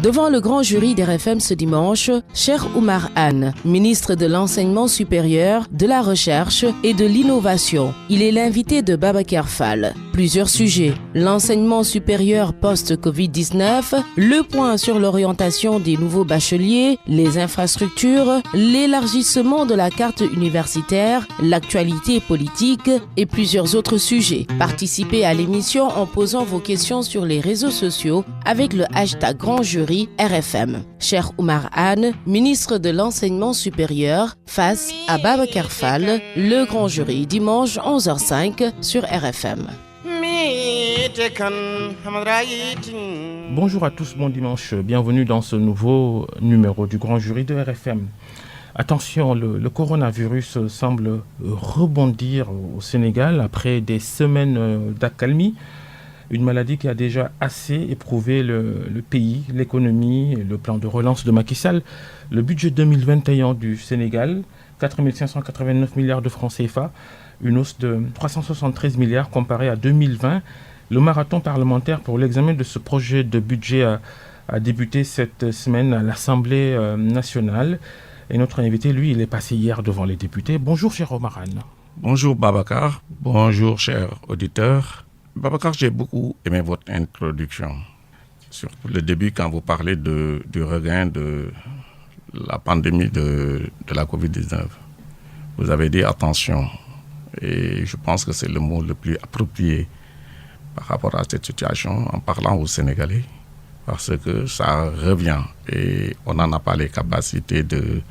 Devant le grand jury d'RFM ce dimanche, Cheikh Oumar Anne, ministre de l'Enseignement supérieur, de la Recherche et de l'Innovation. Il est l'invité de Babacar Fall. Plusieurs sujets. L'enseignement supérieur post-Covid-19, le point sur l'orientation des nouveaux bacheliers, les infrastructures, l'élargissement de la carte universitaire, l'actualité politique et plusieurs autres sujets. Participez à l'émission en posant vos questions sur les réseaux sociaux avec le hashtag Grand Jury RFM. Cheikh Oumar Anne, ministre de l'Enseignement supérieur, face à Babacar Fall, le Grand Jury, dimanche 11h05 sur RFM. Bonjour à tous, bon dimanche, bienvenue dans ce nouveau numéro du Grand Jury de RFM. Attention, le coronavirus semble rebondir au Sénégal après des semaines d'accalmie. Une maladie qui a déjà assez éprouvé le pays, l'économie et le plan de relance de Macky Sall. Le budget 2021 du Sénégal, 4 589 milliards de francs CFA, une hausse de 373 milliards comparé à 2020. Le marathon parlementaire pour l'examen de ce projet de budget a débuté cette semaine à l'Assemblée nationale. Et notre invité, lui, il est passé hier devant les députés. Bonjour, cher Oumar Anne. Bonjour, Babacar. Bonjour, chers auditeurs. Babacar, j'ai beaucoup aimé votre introduction. Surtout le début, quand vous parlez du regain de la pandémie de la Covid-19. Vous avez dit attention. Et je pense que c'est le mot le plus approprié par rapport à cette situation en parlant aux Sénégalais. Parce que ça revient et on n'en a pas les capacités de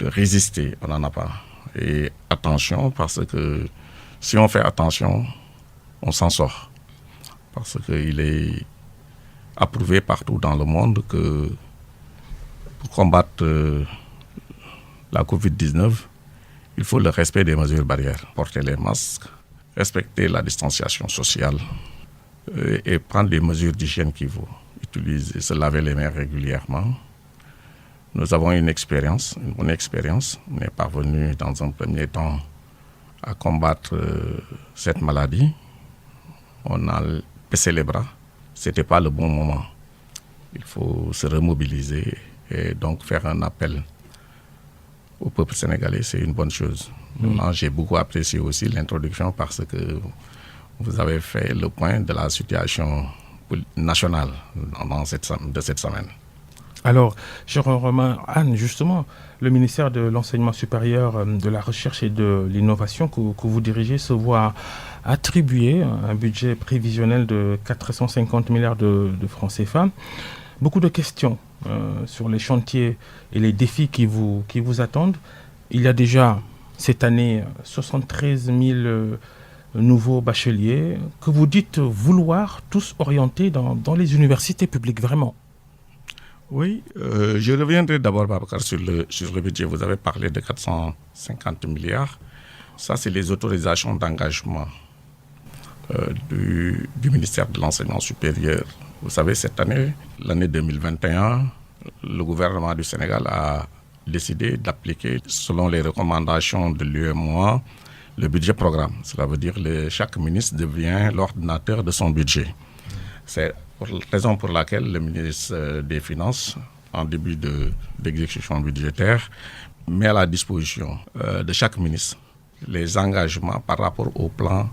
résister. On n'en a pas. Et attention, parce que si on fait attention, on s'en sort. Parce qu'il est approuvé partout dans le monde que pour combattre la Covid-19, il faut le respect des mesures barrières. Porter les masques, respecter la distanciation sociale et prendre les mesures d'hygiène qu'il faut. Utiliser, se laver les mains régulièrement. Nous avons une bonne expérience. On est parvenu dans un premier temps à combattre cette maladie. On a baissé les bras. Ce n'était pas le bon moment. Il faut se remobiliser et donc faire un appel au peuple sénégalais. C'est une bonne chose. Maintenant, j'ai beaucoup apprécié aussi l'introduction parce que vous avez fait le point de la situation nationale de cette semaine. Alors, cher Oumar Anne, justement, le ministère de l'Enseignement supérieur, de la Recherche et de l'Innovation que vous dirigez se voit attribuer un budget prévisionnel de 450 milliards de francs CFA. Beaucoup de questions sur les chantiers et les défis qui vous attendent. Il y a déjà cette année 73 000 nouveaux bacheliers que vous dites vouloir tous orienter dans les universités publiques, vraiment. Oui, je reviendrai d'abord, Babacar, sur le budget. Vous avez parlé de 450 milliards. Ça, c'est les autorisations d'engagement du ministère de l'Enseignement supérieur. Vous savez, cette année, l'année 2021, le gouvernement du Sénégal a décidé d'appliquer, selon les recommandations de l'UEMOA, le budget programme. Cela veut dire que chaque ministre devient l'ordinateur de son budget. C'est la raison pour laquelle le ministre des Finances, en début d'exécution budgétaire, met à la disposition de chaque ministre les engagements par rapport au plan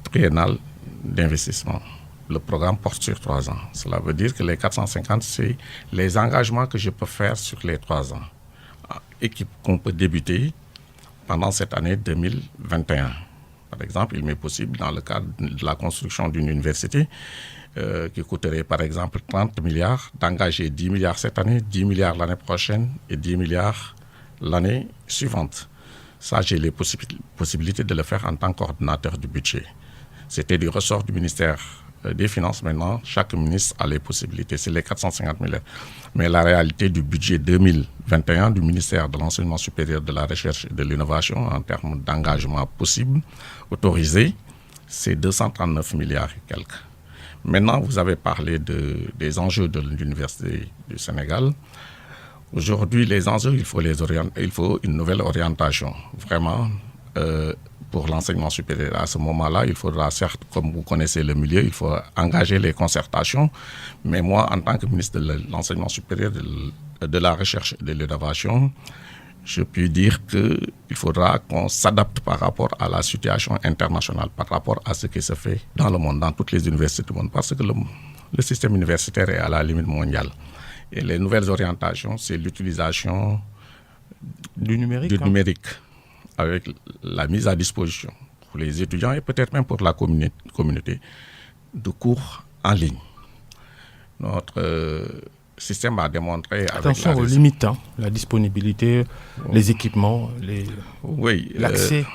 triennal d'investissement. Le programme porte sur 3 ans. Cela veut dire que les 450, c'est les engagements que je peux faire sur les 3 ans et qu'on peut débuter pendant cette année 2021. Par exemple, il m'est possible, dans le cadre de la construction d'une université, qui coûterait par exemple 30 milliards, d'engager 10 milliards cette année, 10 milliards l'année prochaine et 10 milliards l'année suivante. Ça, j'ai les possibilités de le faire en tant qu'ordinateur du budget. C'était du ressort du ministère des Finances. Maintenant, chaque ministre a les possibilités. C'est les 450 milliards. Mais la réalité du budget 2021 du ministère de l'Enseignement supérieur, de la Recherche et de l'Innovation, en termes d'engagement possible, autorisé, c'est 239 milliards et quelques. Maintenant, vous avez parlé des enjeux de l'Université du Sénégal. Aujourd'hui, les enjeux, il faut une nouvelle orientation. Vraiment, pour l'enseignement supérieur. À ce moment-là, il faudra certes, comme vous connaissez le milieu, il faut engager les concertations. Mais moi, en tant que ministre de l'enseignement supérieur, de la recherche et de l'innovation, je puis dire qu'il faudra qu'on s'adapte par rapport à la situation internationale, par rapport à ce qui se fait dans le monde, dans toutes les universités du monde, parce que le système universitaire est à la limite mondiale. Et les nouvelles orientations, c'est l'utilisation du numérique, numérique avec la mise à disposition pour les étudiants et peut-être même pour la communauté de cours en ligne. Notre système a démontré... Attention aux limites, la disponibilité, les équipements, l'accès.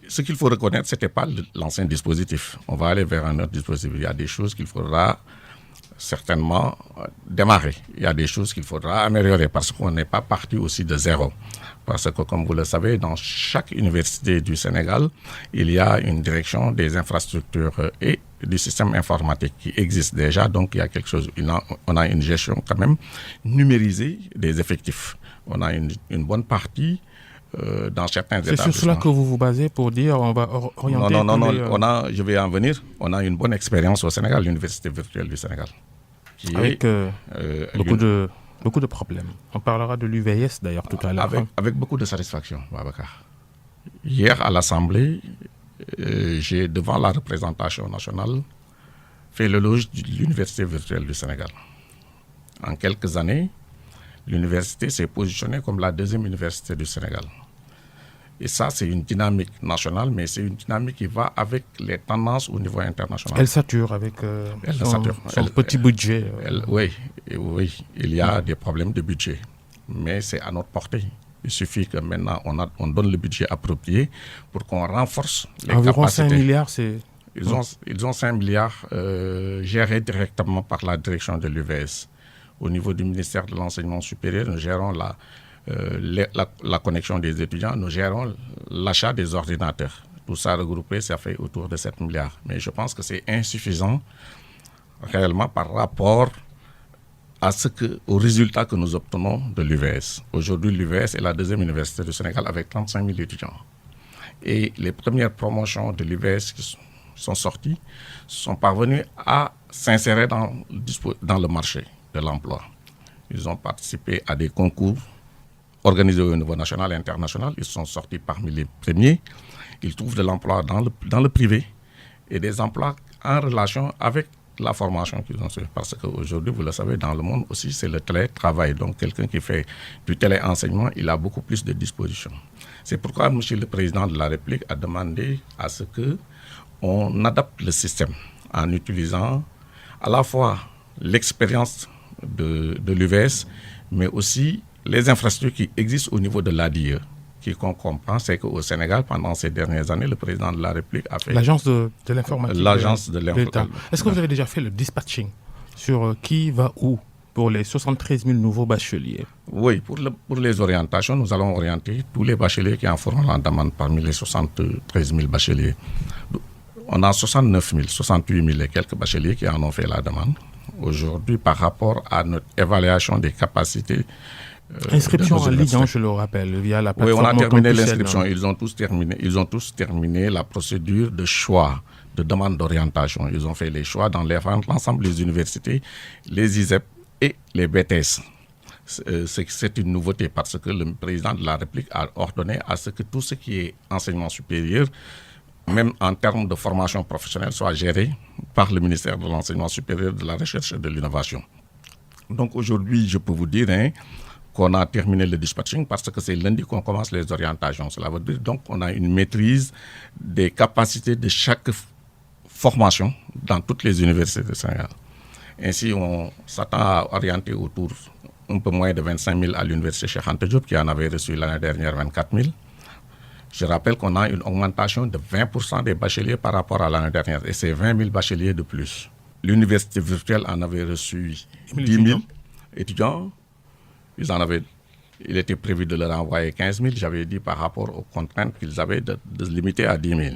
Ce qu'il faut reconnaître, ce n'était pas l'ancien dispositif. On va aller vers un autre dispositif. Il y a des choses qu'il faudra certainement démarrer. Il y a des choses qu'il faudra améliorer parce qu'on n'est pas parti aussi de zéro. Parce que, comme vous le savez, dans chaque université du Sénégal, il y a une direction des infrastructures et du système informatique qui existe déjà. Donc, il y a quelque chose. On a une gestion quand même numérisée des effectifs. On a une bonne partie dans certains établissements. C'est sur cela que vous vous basez pour dire on va orienter... Non, je vais en venir. On a une bonne expérience au Sénégal, l'Université virtuelle du Sénégal. Avec beaucoup de problèmes. On parlera de l'UVS d'ailleurs tout à l'heure. Avec beaucoup de satisfaction, Babacar. Hier à l'Assemblée, j'ai devant la représentation nationale fait l'éloge de l'Université virtuelle du Sénégal. En quelques années, l'université s'est positionnée comme la deuxième université du Sénégal. Et ça, c'est une dynamique nationale, mais c'est une dynamique qui va avec les tendances au niveau international. Elle sature avec son petit budget. Oui, il y a des problèmes de budget, mais c'est à notre portée. Il suffit que maintenant, on donne le budget approprié pour qu'on renforce les environ capacités. 5 milliards, c'est... Ils ont 5 milliards gérés directement par la direction de l'UVS. Au niveau du ministère de l'Enseignement supérieur, nous gérons la connexion des étudiants, nous gérons l'achat des ordinateurs. Tout ça regroupé, ça fait autour de 7 milliards. Mais je pense que c'est insuffisant réellement par rapport aux résultats que nous obtenons de l'UVS. Aujourd'hui, l'UVS est la deuxième université du Sénégal avec 35 000 étudiants. Et les premières promotions de l'UVS qui sont sorties sont parvenues à s'insérer dans le marché de l'emploi. Ils ont participé à des concours organisés au niveau national et international. Ils sont sortis parmi les premiers. Ils trouvent de l'emploi dans le privé et des emplois en relation avec la formation qu'ils ont fait. Parce qu'aujourd'hui, vous le savez, dans le monde aussi, c'est le télétravail. Donc, quelqu'un qui fait du téléenseignement, il a beaucoup plus de dispositions. C'est pourquoi M. le Président de la République a demandé à ce qu'on adapte le système en utilisant à la fois l'expérience de l'UVS, mais aussi les infrastructures qui existent au niveau de l'ADIE. Qu'on comprend, c'est qu'au Sénégal, pendant ces dernières années, le président de la République a fait... L'agence de l'informatique. L'agence de l'informatique. Est-ce que vous avez déjà fait le dispatching sur qui va où pour les 73 000 nouveaux bacheliers? Oui, pour les orientations, nous allons orienter tous les bacheliers qui en feront la demande parmi les 73 000 bacheliers. On a 69 000, 68 000 et quelques bacheliers qui en ont fait la demande. Aujourd'hui, par rapport à notre évaluation des capacités... Inscription en ligne, je le rappelle, via la plateforme. Oui, on a terminé l'inscription. Ils ont tous terminé la procédure de choix, de demande d'orientation. Ils ont fait les choix dans l'ensemble des universités, les ISEP et les BTS. C'est une nouveauté parce que le président de la République a ordonné à ce que tout ce qui est enseignement supérieur, même en termes de formation professionnelle, soit géré par le ministère de l'Enseignement supérieur, de la Recherche et de l'Innovation. Donc aujourd'hui, je peux vous dire qu'on a terminé le dispatching parce que c'est lundi qu'on commence les orientations. Cela veut dire donc qu'on a une maîtrise des capacités de chaque formation dans toutes les universités du Sénégal. Ainsi, on s'attend à orienter autour un peu moins de 25 000 à l'université Cheikh Anta Diop qui en avait reçu l'année dernière 24 000. Je rappelle qu'on a une augmentation de 20% des bacheliers par rapport à l'année dernière et c'est 20 000 bacheliers de plus. L'université virtuelle en avait reçu 10 000 étudiants. Il était prévu de leur envoyer 15 000. J'avais dit par rapport aux contraintes qu'ils avaient de limiter à 10 000.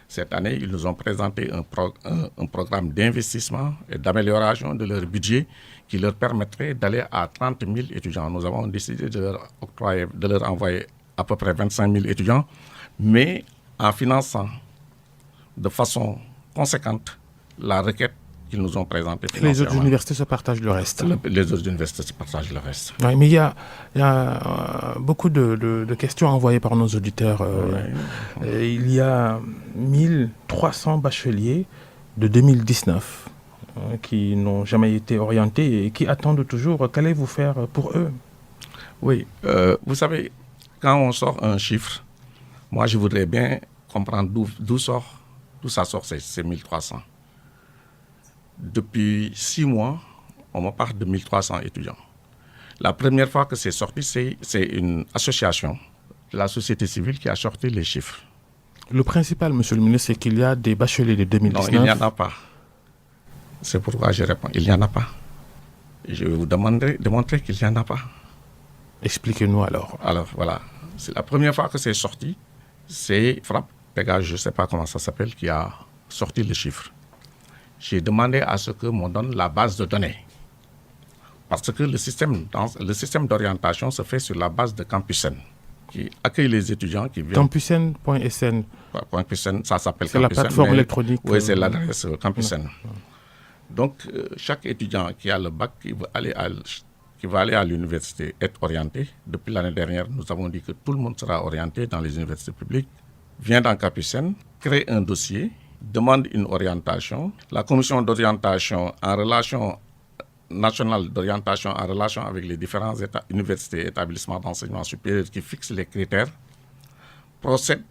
Cette année, ils nous ont présenté un programme d'investissement et d'amélioration de leur budget qui leur permettrait d'aller à 30 000 étudiants. Nous avons décidé de leur envoyer à peu près 25 000 étudiants, mais en finançant de façon conséquente la requête qu'ils nous ont présentée. Les autres universités se partagent le reste. Les autres universités se partagent le reste. Oui, mais il y a beaucoup de questions envoyées par nos auditeurs. Il y a 1300 bacheliers de 2019 qui n'ont jamais été orientés et qui attendent toujours. Qu'allez-vous faire pour eux? Oui, vous savez, quand on sort un chiffre, moi je voudrais bien comprendre d'où ça sort ces 1300. Depuis 6 mois, on me parle de 1300 étudiants. La première fois que c'est sorti, c'est une association de la société civile qui a sorti les chiffres. Le principal, monsieur le ministre, c'est qu'il y a des bacheliers de 2019. Non, il n'y en a pas. C'est pourquoi je réponds, il n'y en a pas. Et je vais vous démontrer qu'il n'y en a pas. Expliquez-nous alors. Alors voilà, c'est la première fois que c'est sorti. C'est Frappe, Pégase, je ne sais pas comment ça s'appelle, qui a sorti les chiffres. J'ai demandé à ce que m'on donne la base de données. Parce que le système d'orientation se fait sur la base de Campusen, qui accueille les étudiants qui viennent. Campusen.sn. Campusen, ça s'appelle Campusen. C'est la plateforme électronique. Oui, c'est l'adresse Campusen. Donc, chaque étudiant qui a le bac, qui va aller à l'université, être orienté. Depuis l'année dernière, nous avons dit que tout le monde sera orienté dans les universités publiques. Vient dans Campusen, crée un dossier, demande une orientation. La commission d'orientation nationale d'orientation en relation avec les différentes universités et établissements d'enseignement supérieur qui fixent les critères, procède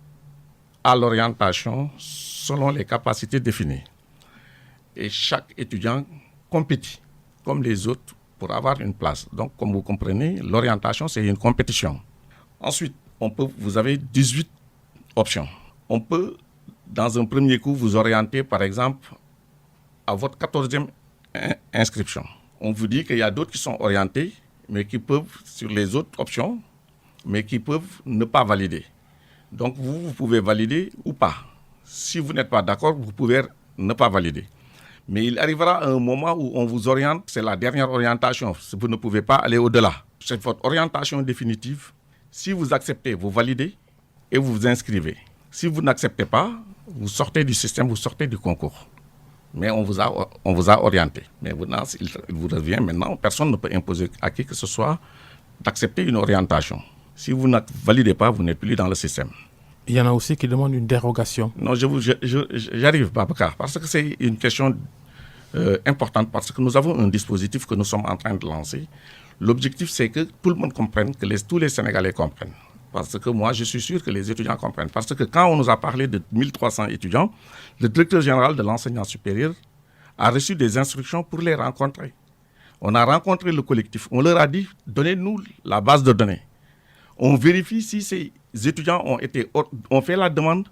à l'orientation selon les capacités définies. Et chaque étudiant compétit comme les autres pour avoir une place. Donc, comme vous comprenez, l'orientation, c'est une compétition. Ensuite, vous avez 18 options. On peut, dans un premier coup, vous orienter, par exemple, à votre 14e inscription. On vous dit qu'il y a d'autres qui sont orientés, mais qui peuvent, sur les autres options, mais qui peuvent ne pas valider. Donc, vous pouvez valider ou pas. Si vous n'êtes pas d'accord, vous pouvez ne pas valider. Mais il arrivera un moment où on vous oriente, c'est la dernière orientation. Vous ne pouvez pas aller au-delà. C'est votre orientation définitive. Si vous acceptez, vous validez et vous vous inscrivez. Si vous n'acceptez pas, vous sortez du système, vous sortez du concours. Mais on vous a orienté. Mais il vous revient maintenant, personne ne peut imposer à qui que ce soit d'accepter une orientation. Si vous ne validez pas, vous n'êtes plus dans le système. Il y en a aussi qui demandent une dérogation. Non, j'arrive, Babacar, parce que c'est une question importante, parce que nous avons un dispositif que nous sommes en train de lancer. L'objectif, c'est que tout le monde comprenne, que tous les Sénégalais comprennent. Parce que moi, je suis sûr que les étudiants comprennent. Parce que quand on nous a parlé de 1300 étudiants, le directeur général de l'enseignement supérieur a reçu des instructions pour les rencontrer. On a rencontré le collectif. On leur a dit, donnez-nous la base de données. On vérifie si ces étudiants ont fait la demande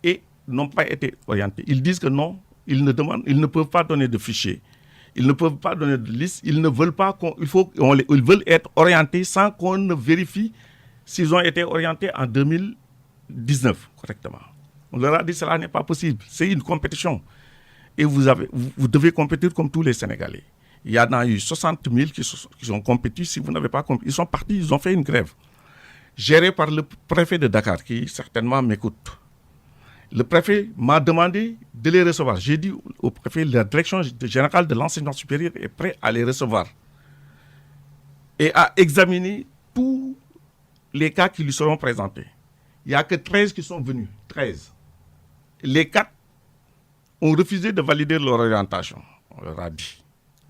et n'ont pas été orientés. Ils disent que non, ils ne peuvent pas donner de fichiers. Ils ne peuvent pas donner de liste. Ils ne veulent pas ils veulent être orientés sans qu'on ne vérifie s'ils ont été orientés en 2019 correctement. On leur a dit que cela n'est pas possible. C'est une compétition. Et vous devez compétir comme tous les Sénégalais. Il y en a eu 60 000 qui ont compéti. Si vous n'avez pas compéti, ils sont partis, ils ont fait une grève. Gérée par le préfet de Dakar, qui certainement m'écoute. Le préfet m'a demandé de les recevoir. J'ai dit au préfet, la direction générale de l'enseignement supérieur est prête à les recevoir. Et à examiner tous les cas qui lui seront présentés. Il n'y a que 13 qui sont venus. 13. Les 4 ont refusé de valider leur orientation. On leur a dit.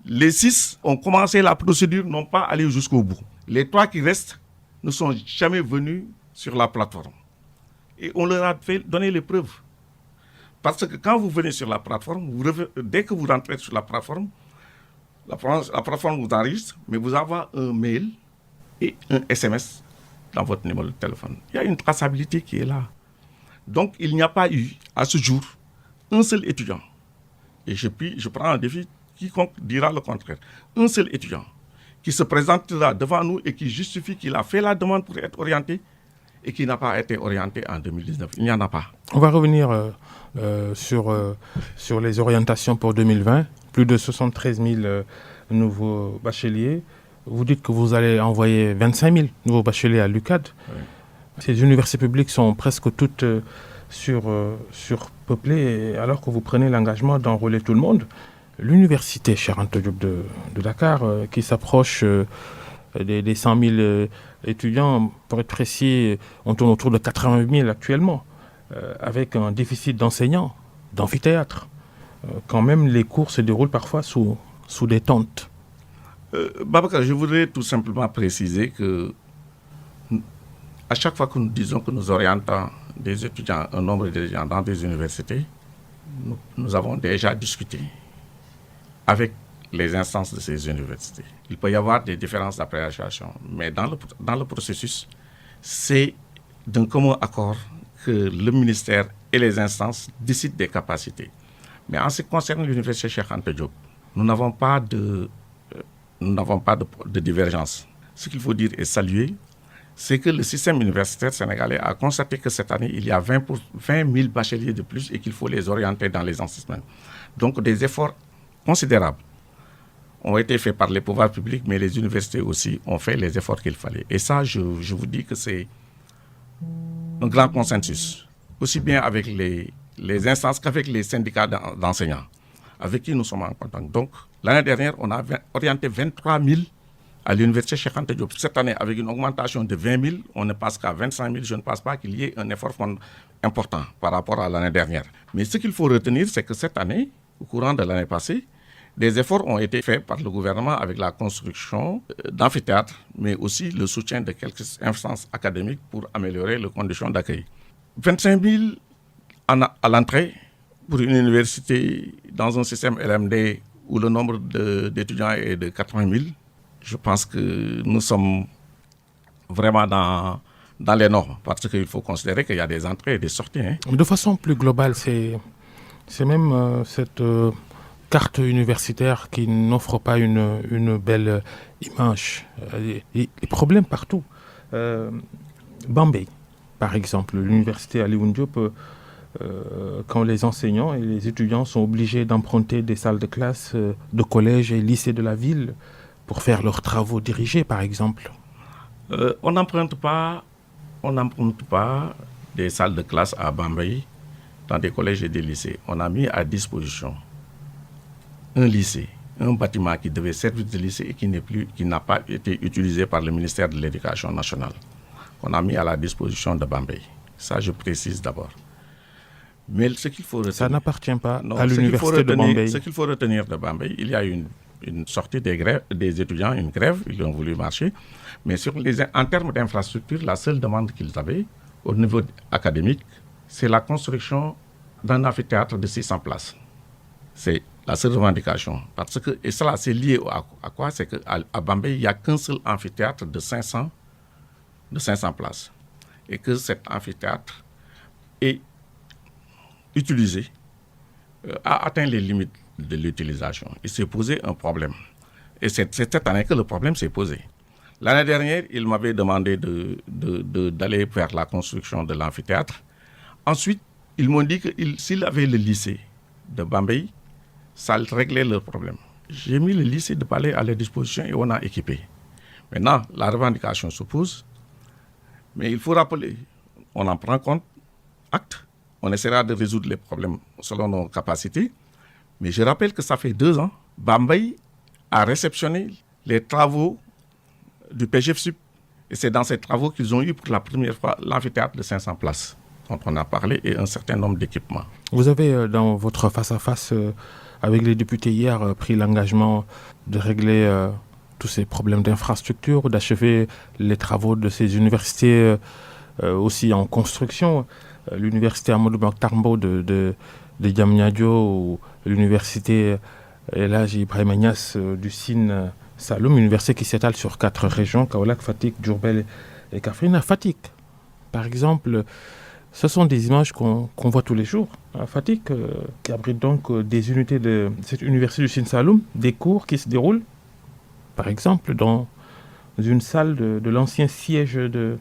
Les 6 ont commencé la procédure, n'ont pas allé jusqu'au bout. Les 3 qui restent ne sont jamais venus sur la plateforme. Et on leur a donné les preuves. Parce que quand vous venez sur la plateforme, dès que vous rentrez sur la plateforme vous enregistre, mais vous avez un mail et un SMS dans votre numéro de téléphone. Il y a une traçabilité qui est là. Donc, il n'y a pas eu, à ce jour, un seul étudiant. Et je prends un défi, quiconque dira le contraire. Un seul étudiant qui se présentera devant nous et qui justifie qu'il a fait la demande pour être orienté et qui n'a pas été orienté en 2019. Il n'y en a pas. On va revenir sur les orientations pour 2020. Plus de 73 000 nouveaux bacheliers. Vous dites que vous allez envoyer 25 000 nouveaux bacheliers à l'UCAD. Ces universités publiques sont presque toutes surpeuplées, alors que vous prenez l'engagement d'enrôler tout le monde. L'université Cheikh Anta Diop de Dakar, qui s'approche des 100 000 étudiants, pour être précis, on tourne autour de 80 000 actuellement, avec un déficit d'enseignants, d'amphithéâtres. Quand même, les cours se déroulent parfois sous des tentes. Babacar, je voudrais tout simplement préciser que à chaque fois que nous disons que nous orientons des étudiants, un nombre d'étudiants dans des universités, nous avons déjà discuté avec les instances de ces universités. Il peut y avoir des différences d'appréciation, mais dans le processus, c'est d'un commun accord que le ministère et les instances décident des capacités. Mais en ce qui concerne l'université Cheikh Anta Diop, nous n'avons pas de divergence. Ce qu'il faut dire et saluer, c'est que le système universitaire sénégalais a constaté que cette année, il y a 20 000 bacheliers de plus et qu'il faut les orienter dans les enseignements. Donc des efforts considérables ont été faits par les pouvoirs publics, mais les universités aussi ont fait les efforts qu'il fallait. Et ça, je vous dis que c'est un grand consensus, aussi bien avec les instances qu'avec les syndicats d'enseignants, avec qui nous sommes en contact. Donc, l'année dernière, on a orienté 23 000 à l'université Cheikh Anta Diop. Cette année, avec une augmentation de 20 000, on ne passe qu'à 25 000. Je ne pense pas qu'il y ait un effort important par rapport à l'année dernière. Mais ce qu'il faut retenir, c'est que cette année, au courant de l'année passée, des efforts ont été faits par le gouvernement avec la construction d'amphithéâtres, mais aussi le soutien de quelques instances académiques pour améliorer les conditions d'accueil. 25 000 à l'entrée pour une université dans un système LMD où le nombre d'étudiants est de 80 000. Je pense que nous sommes vraiment dans les normes, parce qu'il faut considérer qu'il y a des entrées et des sorties. De façon plus globale, c'est même cette carte universitaire qui n'offre pas une belle image. Les problèmes partout. Bambey, par exemple, l'université Alioune Diop, quand les enseignants et les étudiants sont obligés d'emprunter des salles de classe de collèges et lycées de la ville pour faire leurs travaux dirigés, par exemple. On n'emprunte pas des salles de classe à Bambey dans des collèges et des lycées. On a mis à disposition un lycée, un bâtiment qui devait servir de lycée et qui n'a pas été utilisé par le ministère de l'Éducation nationale. On a mis à la disposition de Bambey. Ça, je précise d'abord. Mais ce qu'il faut retenir, ça n'appartient pas à l'université de Bambey. Ce qu'il faut retenir de Bambey, il y a une sortie des étudiants, une grève, ils ont voulu marcher. Mais en termes d'infrastructure, la seule demande qu'ils avaient au niveau académique, c'est la construction d'un amphithéâtre de 600 places. C'est la seule revendication. Et cela, c'est lié à quoi? C'est qu'à Bambey, il n'y a qu'un seul amphithéâtre de 500 places. Et que cet amphithéâtre est utilisé, a atteint les limites de l'utilisation. Il s'est posé un problème. Et c'est cette année que le problème s'est posé. L'année dernière, il m'avait demandé d'aller vers la construction de l'amphithéâtre. Ensuite, ils m'ont dit que s'il avait le lycée de Bambey, ça réglait leur problème. J'ai mis le lycée de Palais à leur disposition et on a équipé. Maintenant, la revendication se pose, mais il faut rappeler, on en prend compte, acte, on essaiera de résoudre les problèmes selon nos capacités, mais je rappelle que ça fait 2 ans, Bambey a réceptionné les travaux du PGFSUP, et c'est dans ces travaux qu'ils ont eu pour la première fois l'amphithéâtre de 500 places, dont on a parlé, et un certain nombre d'équipements. Vous avez, dans votre face-à-face avec les députés hier, pris l'engagement de régler tous ces problèmes d'infrastructure, d'achever les travaux de ces universités aussi en construction. L'université Amadou Mahtar de Diamniadio ou l'université El Hadji Ibrahima Niasse du Sine Saloum, une université qui s'étale sur 4 régions, Kaolack, Fatick, Diourbel et Kaffrine. À Fatick, par exemple, ce sont des images qu'on voit tous les jours. À Fatick, qui abrite donc des unités de cette université du Sine Saloum, des cours qui se déroulent, par exemple, dans une salle de l'ancien siège de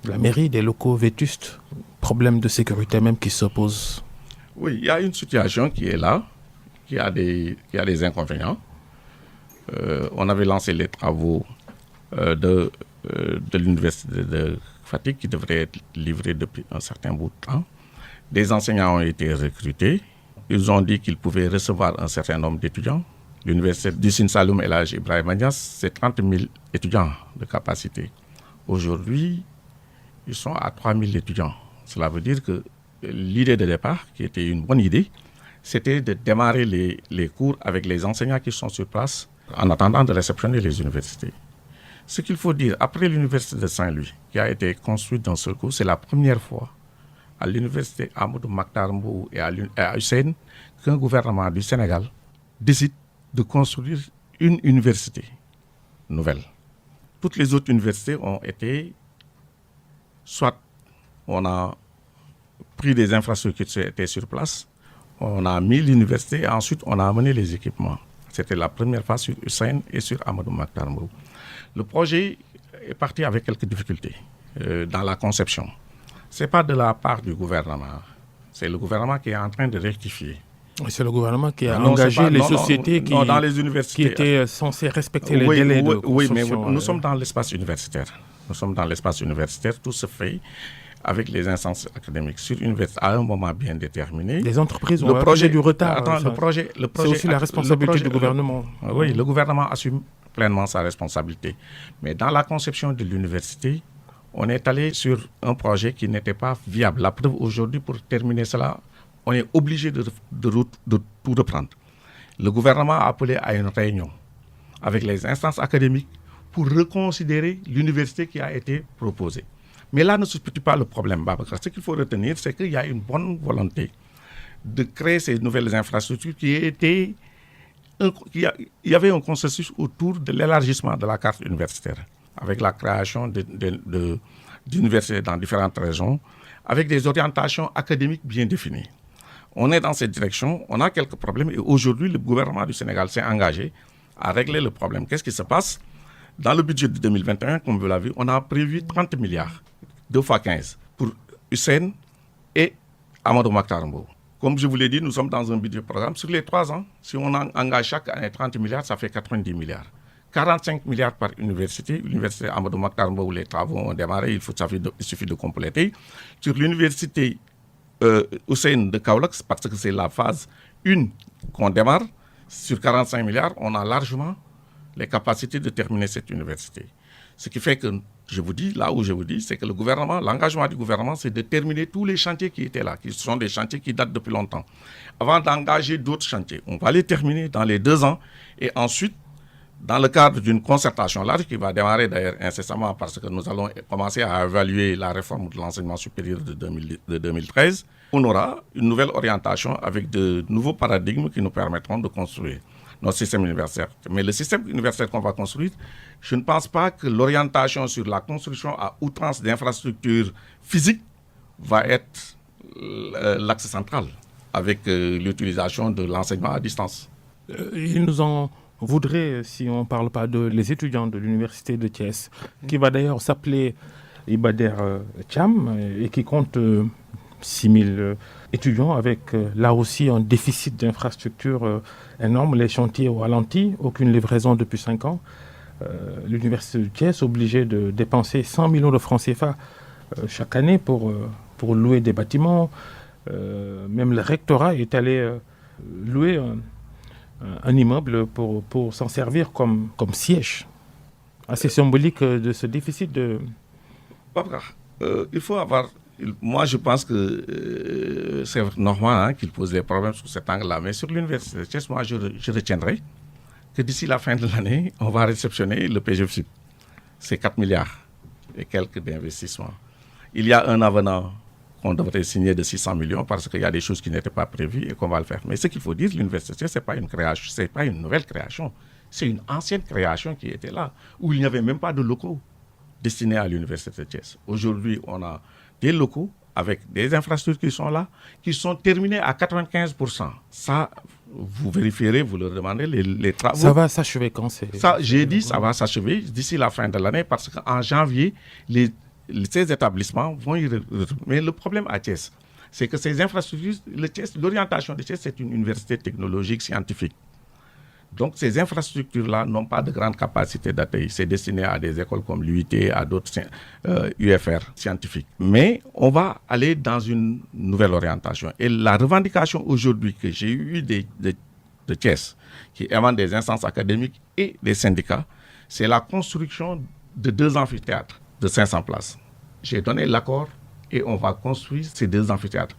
la mairie, des locaux vétustes, problème de sécurité même qui s'oppose. Oui, il y a une situation qui est là, qui a des inconvénients. On avait lancé les travaux de l'université de Fatick qui devrait être livré depuis un certain bout de temps. Des enseignants ont été recrutés. Ils ont dit qu'ils pouvaient recevoir un certain nombre d'étudiants. L'université du Sine Saloum El Hadji Ibrahima Niass, c'est 30 000 étudiants de capacité. Aujourd'hui, ils sont à 3 000 étudiants. Cela veut dire que l'idée de départ, qui était une bonne idée, c'était de démarrer les cours avec les enseignants qui sont sur place en attendant de réceptionner les universités. Ce qu'il faut dire, après l'université de Saint-Louis, qui a été construite d'un seul coup, c'est la première fois à l'université Amadou Mahtar Mbow et à Hussein qu'un gouvernement du Sénégal décide de construire une université nouvelle. Toutes les autres universités ont été, soit on a pris des infrastructures qui étaient sur place, on a mis l'université et ensuite on a amené les équipements. C'était la première fois sur Hussein et sur Amadou Mahtar Mbow. Le projet est parti avec quelques difficultés dans la conception. Ce n'est pas de la part du gouvernement, c'est le gouvernement qui est en train de rectifier. C'est le gouvernement qui a engagé les sociétés dans les universités, qui étaient censées respecter les délais de construction. Oui, mais nous sommes dans l'espace universitaire. Nous sommes dans l'espace universitaire. Tout se fait avec les instances académiques sur université à un moment bien déterminé. Les entreprises ont projet du retard. C'est aussi la responsabilité du gouvernement. Oui, le gouvernement assume pleinement sa responsabilité. Mais dans la conception de l'université, on est allé sur un projet qui n'était pas viable. La preuve aujourd'hui, pour terminer cela, on est obligé de tout reprendre. Le gouvernement a appelé à une réunion avec les instances académiques pour reconsidérer l'université qui a été proposée. Mais là ne se situe pas le problème, Babacar. Ce qu'il faut retenir, c'est qu'il y a une bonne volonté de créer ces nouvelles infrastructures il y avait un consensus autour de l'élargissement de la carte universitaire, avec la création d'universités dans différentes régions, avec des orientations académiques bien définies. On est dans cette direction, on a quelques problèmes et aujourd'hui, le gouvernement du Sénégal s'est engagé à régler le problème. Qu'est-ce qui se passe? Dans le budget de 2021, comme vous l'avez vu, on a prévu 30 milliards, 2 fois 15, pour Hussein et Amadou Mahtar Mbow. Comme je vous l'ai dit, nous sommes dans un budget programme. Sur les 3 ans, si on engage chaque année 30 milliards, ça fait 90 milliards. 45 milliards par université. L'université Amadou Mahtar Mbow, où les travaux ont démarré, il suffit de compléter. Sur l'université Hussein de Kaolack, parce que c'est la phase 1 qu'on démarre, sur 45 milliards, on a largement les capacités de terminer cette université. Ce qui fait que, c'est que l'engagement du gouvernement, c'est de terminer tous les chantiers qui étaient là, qui sont des chantiers qui datent depuis longtemps. Avant d'engager d'autres chantiers, on va les terminer dans les 2 ans et ensuite, dans le cadre d'une concertation large qui va démarrer d'ailleurs incessamment parce que nous allons commencer à évaluer la réforme de l'enseignement supérieur de 2013, on aura une nouvelle orientation avec de nouveaux paradigmes qui nous permettront de construire notre système universitaire. Mais le système universitaire qu'on va construire, je ne pense pas que l'orientation sur la construction à outrance d'infrastructures physiques va être l'axe central avec l'utilisation de l'enseignement à distance. Ils nous en voudraient, si on ne parle pas les étudiants de l'université de Thiès, qui va d'ailleurs s'appeler Ibader Thiam et qui compte 6 000 étudiants avec là aussi un déficit d'infrastructures énorme, les chantiers au ralenti, aucune livraison depuis 5 ans. L'université de Thiès est obligée de dépenser 100 millions de francs CFA chaque année pour louer des bâtiments. Même le rectorat est allé louer un immeuble pour s'en servir comme siège. Assez symbolique de ce déficit de... Il faut avoir... Moi, je pense que c'est normal qu'il pose des problèmes sur cet angle-là. Mais sur l'université de Thiès, moi, je retiendrai que d'ici la fin de l'année, on va réceptionner le PGFSIP. C'est 4 milliards et quelques d'investissements. Il y a un avenant qu'on devrait signer de 600 millions parce qu'il y a des choses qui n'étaient pas prévues et qu'on va le faire. Mais ce qu'il faut dire, l'université de Thiès, ce n'est pas une nouvelle création. C'est une ancienne création qui était là, où il n'y avait même pas de locaux destinés à l'université de Thiès. Aujourd'hui, on a des locaux avec des infrastructures qui sont là, qui sont terminés à 95%. Ça, vous vérifierez, vous leur demandez les travaux. Ça va s'achever quand c'est... J'ai dit ça va s'achever d'ici la fin de l'année parce qu'en janvier, ces établissements vont y... Mais le problème à Thiès, c'est que ces infrastructures, l'orientation de Thiès, c'est une université technologique, scientifique. Donc, ces infrastructures-là n'ont pas de grande capacité d'accueil. C'est destiné à des écoles comme l'UIT, à d'autres UFR scientifiques. Mais on va aller dans une nouvelle orientation. Et la revendication aujourd'hui que j'ai eue de Thiès, qui émanent des instances académiques et des syndicats, c'est la construction de 2 amphithéâtres de 500 places. J'ai donné l'accord et on va construire ces 2 amphithéâtres.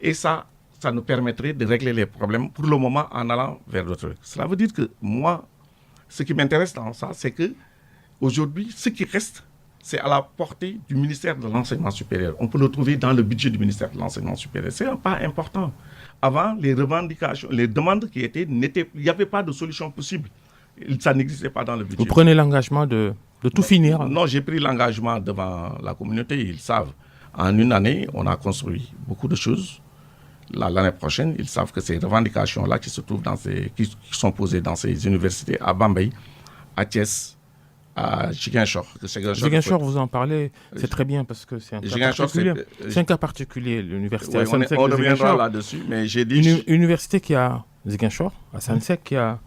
Et ça nous permettrait de régler les problèmes pour le moment en allant vers d'autres. Cela veut dire que moi, ce qui m'intéresse dans ça, c'est que aujourd'hui, ce qui reste, c'est à la portée du ministère de l'Enseignement supérieur. On peut le trouver dans le budget du ministère de l'Enseignement supérieur. C'est un pas important. Avant, les revendications, les demandes qui étaient, il n'y avait pas de solution possible. Ça n'existait pas dans le budget. Vous prenez l'engagement de tout finir? Non, j'ai pris l'engagement devant la communauté. Ils savent. En une année, on a construit beaucoup de choses. L'année prochaine, ils savent que ces revendications-là qui se trouvent qui sont posées dans ces universités à Bambey, à Thiès, à Ziguinchor. Ziguinchor, vous en parlez, c'est très bien parce que c'est un cas particulier. C'est un cas particulier, l'université. Oui, on reviendra là-dessus, mais j'ai dit... Une université qui a Ziguinchor, à Sansec, qui a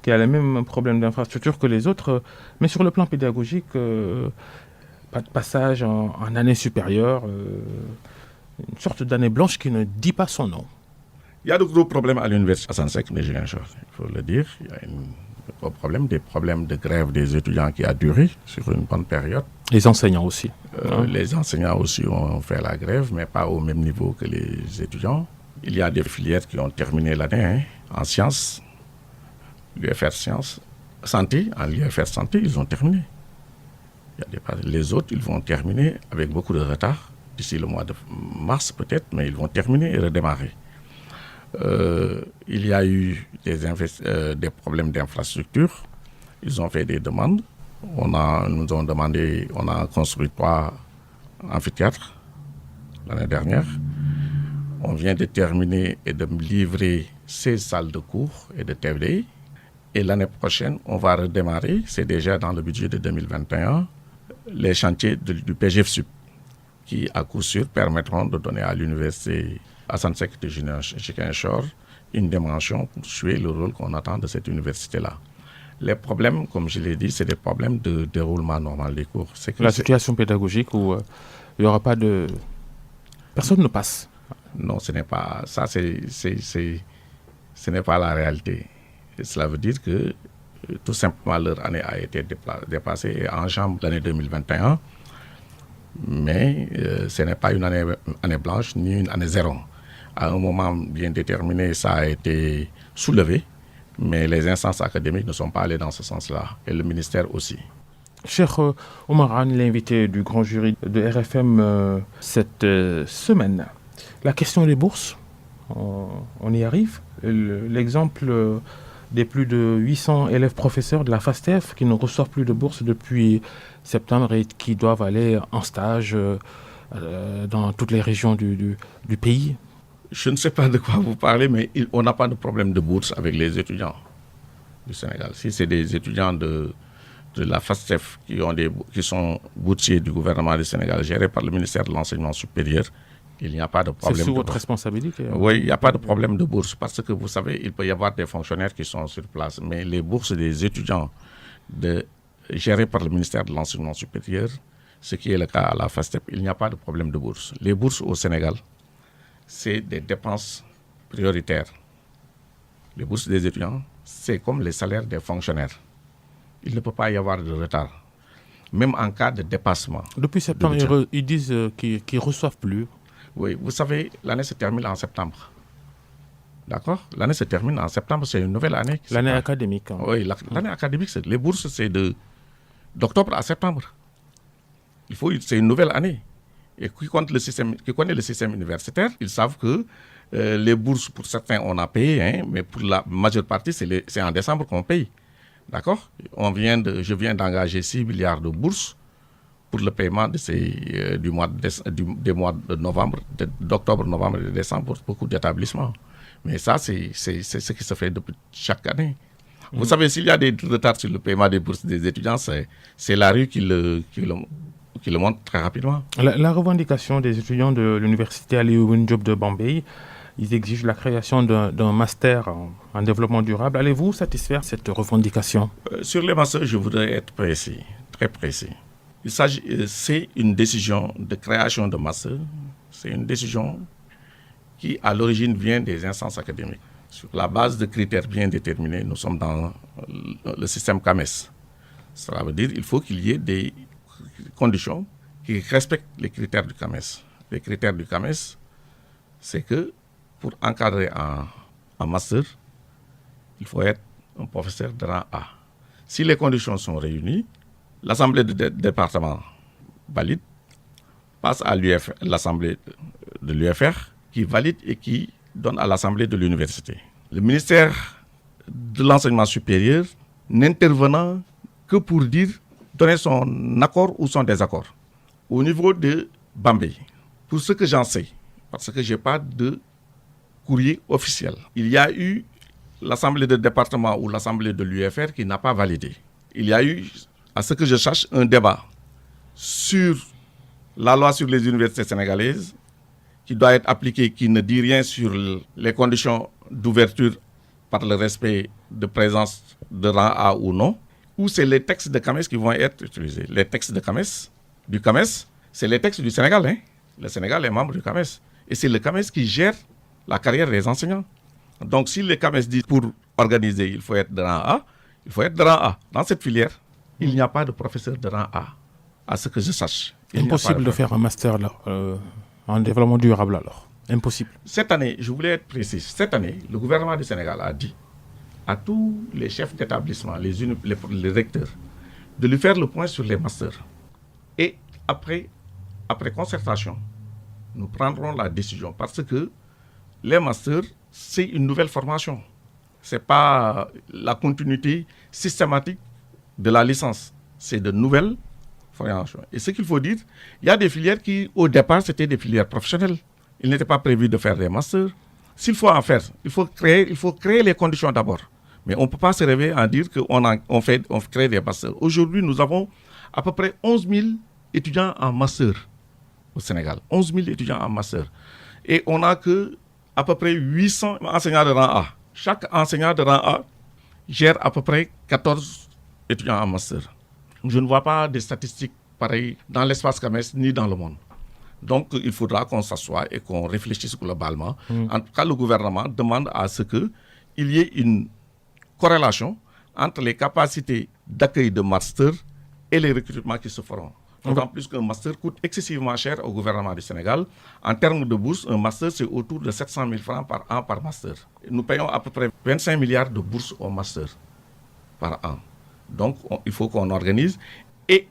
les mêmes problèmes d'infrastructure que les autres, mais sur le plan pédagogique, pas de passage en année supérieure, une sorte d'année blanche qui ne dit pas son nom. Il y a de gros problèmes à l'université à Sansec, mais Ziguinchor, il faut le dire. Il y a des problèmes de grève des étudiants qui a duré sur une bonne période. Les enseignants aussi. Les enseignants aussi ont fait la grève, mais pas au même niveau que les étudiants. Il y a des filières qui ont terminé l'année en sciences, l'UFR sciences, santé, en l'UFR santé, ils ont terminé. Les autres, ils vont terminer avec beaucoup de retard, d'ici le mois de mars peut-être, mais ils vont terminer et redémarrer. Il y a eu des problèmes d'infrastructure. Ils ont fait des demandes. On a construit 3 amphithéâtres l'année dernière. On vient de terminer et de livrer 16 salles de cours et de TVD. Et l'année prochaine, on va redémarrer, c'est déjà dans le budget de 2021, les chantiers du PGF-SUP, qui à coup sûr permettront de donner à l'université Assane Seck de Ziguinchor une dimension pour jouer le rôle qu'on attend de cette université-là. Les problèmes, comme je l'ai dit, c'est des problèmes de déroulement normal des cours. La situation pédagogique où il n'y aura pas de... Personne ne passe. Non, ce n'est pas... Ça, ce n'est pas la réalité. Et cela veut dire que tout simplement leur année a été dépassée et enjambe l'année 2021. Mais ce n'est pas une année blanche ni une année zéro. À un moment bien déterminé, ça a été soulevé, mais les instances académiques ne sont pas allées dans ce sens-là, et le ministère aussi. Cheikh Oumar Anne, l'invité du grand jury de RFM cette semaine. La question des bourses, on y arrive. L'exemple des plus de 800 élèves professeurs de la FASTEF qui ne reçoivent plus de bourse depuis septembre et qui doivent aller en stage dans toutes les régions du pays. Je ne sais pas de quoi vous parlez, mais on n'a pas de problème de bourse avec les étudiants du Sénégal. Si c'est des étudiants de la FASTEF qui sont boursiers du gouvernement du Sénégal, gérés par le ministère de l'Enseignement supérieur, il n'y a pas de problème. C'est sous votre responsabilité. Oui, il n'y a pas de problème de bourse parce que vous savez, il peut y avoir des fonctionnaires qui sont sur place, mais les bourses des étudiants gérées par le ministère de l'Enseignement supérieur, ce qui est le cas à la FASTEP, il n'y a pas de problème de bourse. Les bourses au Sénégal, c'est des dépenses prioritaires. Les bourses des étudiants, c'est comme les salaires des fonctionnaires. Il ne peut pas y avoir de retard, même en cas de dépassement. Depuis septembre, ils disent qu'ils ne reçoivent plus. Oui, vous savez, l'année se termine en septembre. D'accord? L'année se termine en septembre, c'est une nouvelle année. L'année académique. Hein. Oui, l'année académique, les bourses, c'est d'octobre à septembre. C'est une nouvelle année. Et qui connaît le système universitaire, ils savent que les bourses, pour certains, on a payé, mais pour la majeure partie, c'est en décembre qu'on paye. D'accord? Je viens d'engager 6 milliards de bourses pour le paiement des mois de novembre, d'octobre, novembre et de décembre pour beaucoup d'établissements. Mais ça, c'est ce qui se fait depuis chaque année. Vous savez, s'il y a des retards sur le paiement des bourses des étudiants, c'est la rue qui le montre très rapidement. La revendication des étudiants de l'université Alioune Diop de Bambey ils exigent la création d'un master en développement durable. Allez-vous satisfaire cette revendication? Sur les masters, je voudrais être précis, très précis. C'est une décision de création de master, c'est une décision qui, à l'origine, vient des instances académiques. Sur la base de critères bien déterminés, nous sommes dans le système CAMES. Cela veut dire qu'il faut qu'il y ait des conditions qui respectent les critères du CAMES. Les critères du CAMES, c'est que pour encadrer un master, il faut être un professeur de rang A. Si les conditions sont réunies, l'Assemblée de département valide, passe à l'Assemblée de l'UFR, qui valide et qui donne à l'Assemblée de l'université. Le ministère de l'enseignement supérieur n'intervenant que pour donner son accord ou son désaccord. Au niveau de Bambey, pour ce que j'en sais, parce que je n'ai pas de courrier officiel, il y a eu l'Assemblée de département ou l'Assemblée de l'UFR qui n'a pas validé. Il y a eu, à ce que je sache, un débat sur la loi sur les universités sénégalaises qui doit être appliquée, qui ne dit rien sur les conditions d'ouverture par le respect de présence de rang A ou non, ou c'est les textes de CAMES qui vont être utilisés. Les textes de CAMES, c'est les textes du Sénégal. Hein. Le Sénégal est membre du CAMES. Et c'est le CAMES qui gère la carrière des enseignants. Donc si le CAMES dit pour organiser, il faut être de rang A, il faut être de rang A. Dans cette filière, il n'y a pas de professeur de rang A, à ce que je sache. Impossible de faire un master là, en développement durable alors. Impossible. Cette année, je voulais être précis, cette année, le gouvernement du Sénégal a dit à tous les chefs d'établissement, les recteurs, de lui faire le point sur les masters. Et après concertation, nous prendrons la décision parce que les masters, c'est une nouvelle formation. Ce n'est pas la continuité systématique de la licence. C'est de nouvelles formations. Et ce qu'il faut dire, il y a des filières qui, au départ, c'était des filières professionnelles. Il n'était pas prévu de faire des masters. S'il faut en faire, il faut créer les conditions d'abord. Mais on ne peut pas se rêver à dire qu'on crée des masters. Aujourd'hui, nous avons à peu près 11 000 étudiants en master au Sénégal. 11 000 étudiants en master. Et on n'a que à peu près 800 enseignants de rang A. Chaque enseignant de rang A gère à peu près 14 étudiants en master. Je ne vois pas des statistiques pareilles dans l'espace CAMES ni dans le monde. Donc, il faudra qu'on s'assoie et qu'on réfléchisse globalement. En tout cas, le gouvernement demande à ce qu'il y ait une corrélation entre les capacités d'accueil de master et les recrutements qui se feront. D'autant plus qu'un master coûte excessivement cher au gouvernement du Sénégal. En termes de bourse, un master, c'est autour de 700 000 francs par an par master. Nous payons à peu près 25 milliards de bourses au master par an. Donc, il faut qu'on organise. Et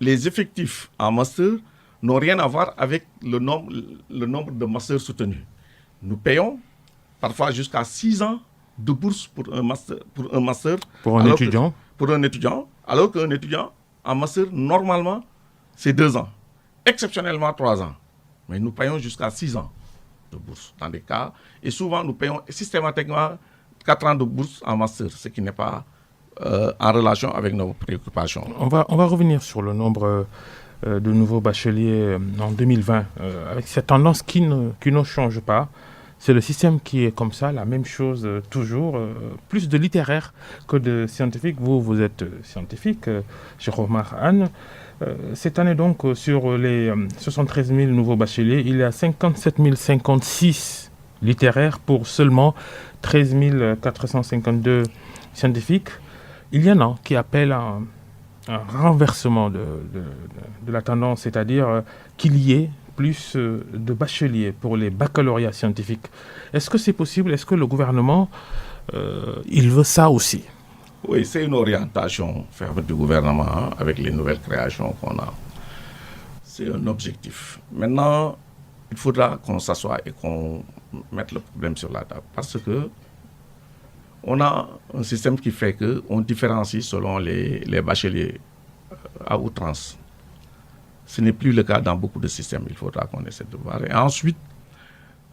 les effectifs en master n'ont rien à voir avec le nombre de masters soutenus. Nous payons parfois jusqu'à 6 ans de bourse pour un master. Pour un étudiant. Pour un étudiant, alors qu'un étudiant en master, normalement, c'est 2 ans. Exceptionnellement 3 ans. Mais nous payons jusqu'à 6 ans de bourse dans des cas. Et souvent, nous payons systématiquement 4 ans de bourse en master, ce qui n'est pas en relation avec nos préoccupations. On va revenir sur le nombre de nouveaux bacheliers en 2020, avec cette tendance qui ne change pas. C'est le système qui est comme ça, la même chose toujours, plus de littéraire que de scientifique. Vous êtes scientifique, Cheikh Oumar Anne. Cette année donc, sur les 73 000 nouveaux bacheliers, il y a 57 056 littéraires pour seulement 13 452 scientifiques. Il y en a qui appellent un renversement de la tendance, c'est-à-dire qu'il y ait plus de bacheliers pour les baccalauréats scientifiques. Est-ce que c'est possible? Est-ce que le gouvernement, il veut ça aussi? Oui, c'est une orientation ferme du gouvernement avec les nouvelles créations qu'on a. C'est un objectif. Maintenant, il faudra qu'on s'assoie et qu'on mette le problème sur la table. Parce que on a un système qui fait qu'on différencie selon les bacheliers à outrance. Ce n'est plus le cas dans beaucoup de systèmes. Il faudra qu'on essaie de voir. Et ensuite,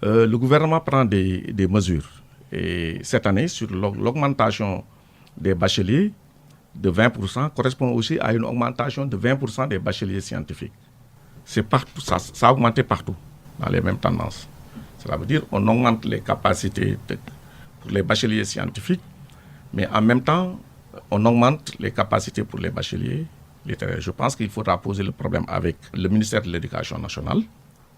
le gouvernement prend des mesures. Et cette année, sur l'augmentation des bacheliers de 20% correspond aussi à une augmentation de 20% des bacheliers scientifiques. C'est partout, ça a augmenté partout, dans les mêmes tendances. Cela veut dire qu'on augmente les capacités pour les bacheliers scientifiques, mais en même temps, on augmente les capacités pour les bacheliers littéraires. Je pense qu'il faudra poser le problème avec le ministère de l'Éducation nationale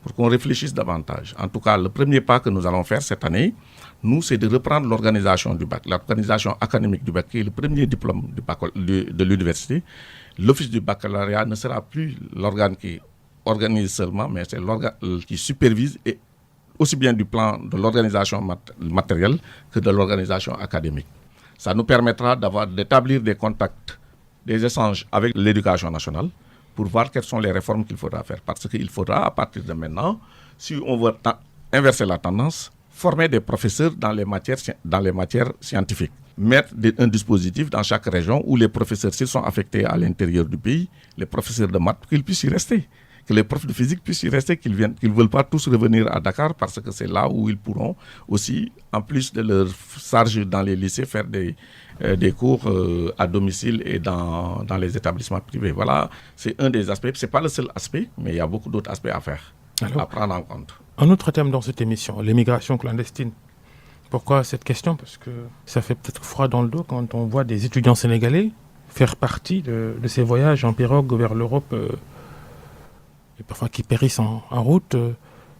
pour qu'on réfléchisse davantage. En tout cas, le premier pas que nous allons faire cette année, nous, c'est de reprendre l'organisation du bac, l'organisation académique du bac, qui est le premier diplôme de l'université. L'office du baccalauréat ne sera plus l'organe qui organise seulement, mais c'est l'organe qui supervise, et aussi bien du plan de l'organisation matérielle que de l'organisation académique. Ça nous permettra d'établir des contacts, des échanges avec l'éducation nationale pour voir quelles sont les réformes qu'il faudra faire. Parce qu'il faudra, à partir de maintenant, si on veut inverser la tendance, former des professeurs dans les matières scientifiques. Mettre un dispositif dans chaque région où les professeurs, s'ils sont affectés à l'intérieur du pays, les professeurs de maths, qu'ils puissent y rester. Que les profs de physique puissent y rester, qu'ils ne veulent pas tous revenir à Dakar parce que c'est là où ils pourront aussi, en plus de leur charge dans les lycées, faire des cours à domicile et dans les établissements privés. Voilà, c'est un des aspects. Ce n'est pas le seul aspect, mais il y a beaucoup d'autres aspects à faire, à prendre en compte. Un autre thème dans cette émission, l'immigration clandestine. Pourquoi cette question ? Parce que ça fait peut-être froid dans le dos quand on voit des étudiants sénégalais faire partie de ces voyages en pirogue vers l'Europe et parfois qui périssent en route.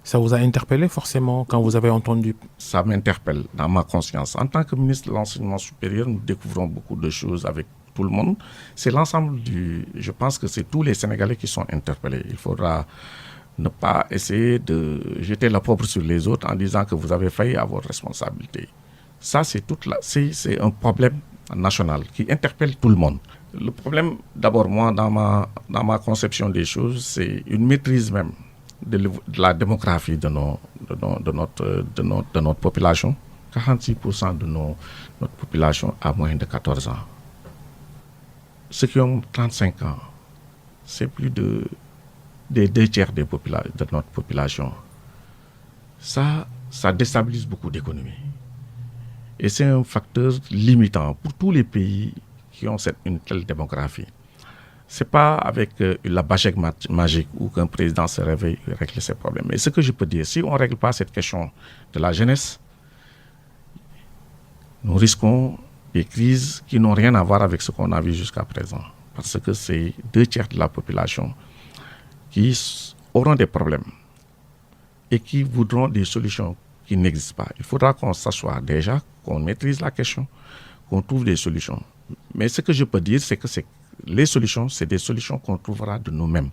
Ça vous a interpellé forcément quand vous avez entendu ? Ça m'interpelle dans ma conscience. En tant que ministre de l'Enseignement supérieur, nous découvrons beaucoup de choses avec tout le monde. C'est l'ensemble je pense que c'est tous les Sénégalais qui sont interpellés. Il faudra ne pas essayer de jeter la pauvre sur les autres en disant que vous avez failli à vos responsabilités. Ça, c'est un problème national qui interpelle tout le monde. Le problème, d'abord, moi, dans ma conception des choses, c'est une maîtrise même de la démographie de notre population. 46% de notre population a moins de 14 ans. Ceux qui ont 35 ans, c'est plus des 2/3 de notre population. Ça déstabilise beaucoup d'économies. Et c'est un facteur limitant pour tous les pays qui ont une telle démographie. Ce n'est pas avec la baguette magique ou qu'un président se réveille et règle ces problèmes. Mais ce que je peux dire, si on ne règle pas cette question de la jeunesse, nous risquons des crises qui n'ont rien à voir avec ce qu'on a vu jusqu'à présent. Parce que c'est 2/3 de la population qui auront des problèmes et qui voudront des solutions qui n'existent pas. Il faudra qu'on s'assoie déjà, qu'on maîtrise la question, qu'on trouve des solutions. Mais ce que je peux dire, c'est que les solutions, c'est des solutions qu'on trouvera de nous-mêmes.